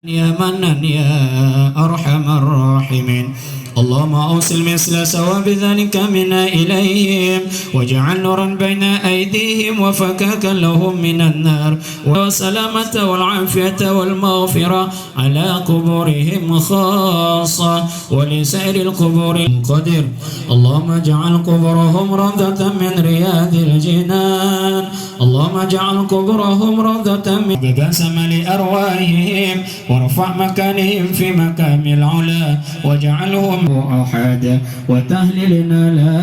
يا منان يا أرحم الراحمين اللهم أوصل مثل ثواب ذلك منا إليهم واجعل نورا بين أيديهم وفكاكا لهم من النار والسلامة والعافية والمغفرة على قبورهم خاصة ولسائر القبور القدر. اللهم اجعل قبورهم روضة من رياض الجنان. اللهم اجعل قبورهم روضة من بسم لأرواحهم وارفع مكانهم في مقام العلا واجعلهم أحد وتهللنا لا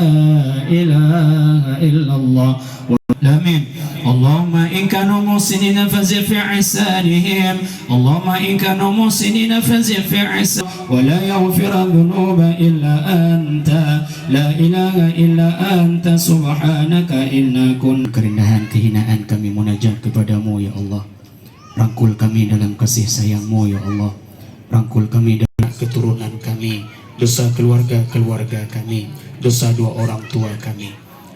إله إلا الله. آمين. اللهم إن كانوا محسنين فزد في إحسانهم. اللهم إن كانوا محسنين فزد في إحسانهم ولا يغفر الذنوب إلا أنت لا إله إلا أنت سبحانك إنا كنا. Kerendahan kehinaan kami munajat kepadamu ya Allah. Rangkul kami dalam kasih sayang-Mu ya Allah. Rangkul kami dalam keturunan kami, dosa keluarga kami, dosa dua orang tua kami.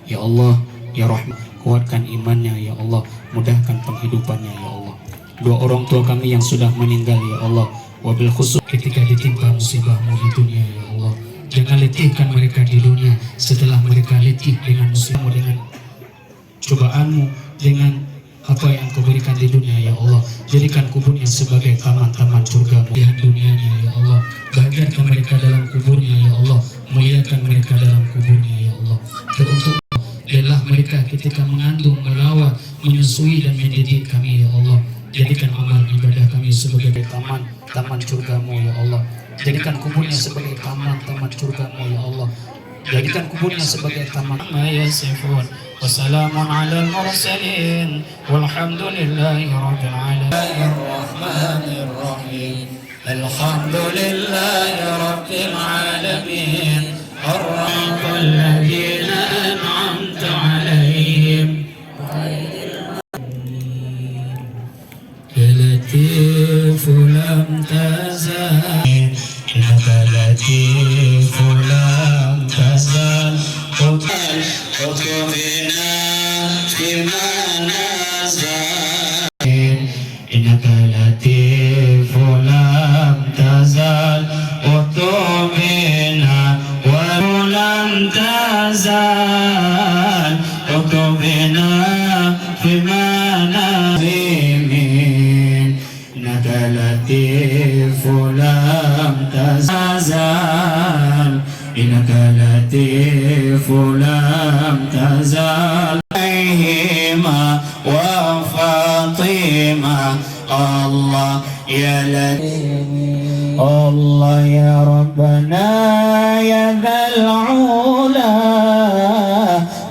Ya Allah, ya Rahman, kuatkan imannya ya Allah, mudahkan penghidupannya ya Allah. Dua orang tua kami yang sudah meninggal ya Allah, wabil khusus ketika ditimpa musibah-Mu di dunia ya Allah. Jangan letihkan mereka di dunia setelah mereka letih dengan musibah-Mu, dengan cobaan-Mu, dengan apa yang Kau berikan di dunia ya Allah. Jadikan kuburnya sebagai taman-taman surga-Mu di dunianya ya Allah. Bahagiakan mereka dalam kuburnya ya Allah, muliakan mereka dalam kuburnya ya Allah. Teruntuk adalah mereka ketika mengandung, melawat, menyusui dan mendidik kami ya Allah. Jadikan amal ibadah kami sebagai taman-taman surga-Mu ya Allah. Jadikan kuburnya sebagai taman-taman surga-Mu ya Allah. Jadikan kuburnya sebagai taman yasifun. Wassalamun ala al-mursalin walhamdulillahi rabbil alamin. Ar-Rahmanir Rahim. Alhamdulillahi rabbil alamin. Ar-Rahmanir alladhina an'amta alaihim. Latif lam tazal. Innaka latif lam tazal. Uqbina fima nazal. Innaka latif lam tazal. Uqbina wa lam tazal. Uqbina fima nazal. Innaka latif lam tazal. Innaka latif lam tazal. Aihima wa Fatima. Allah ya latif. Allah ya Rabbana ya dhal ula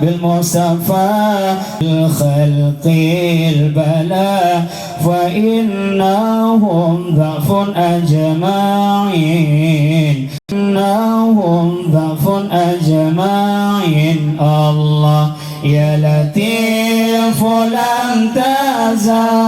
bil Mustafa bil khalqil bala fa innahum dhafun ajma'in. Innahum dhafun ajma'in. Allah ya latif lam tazal.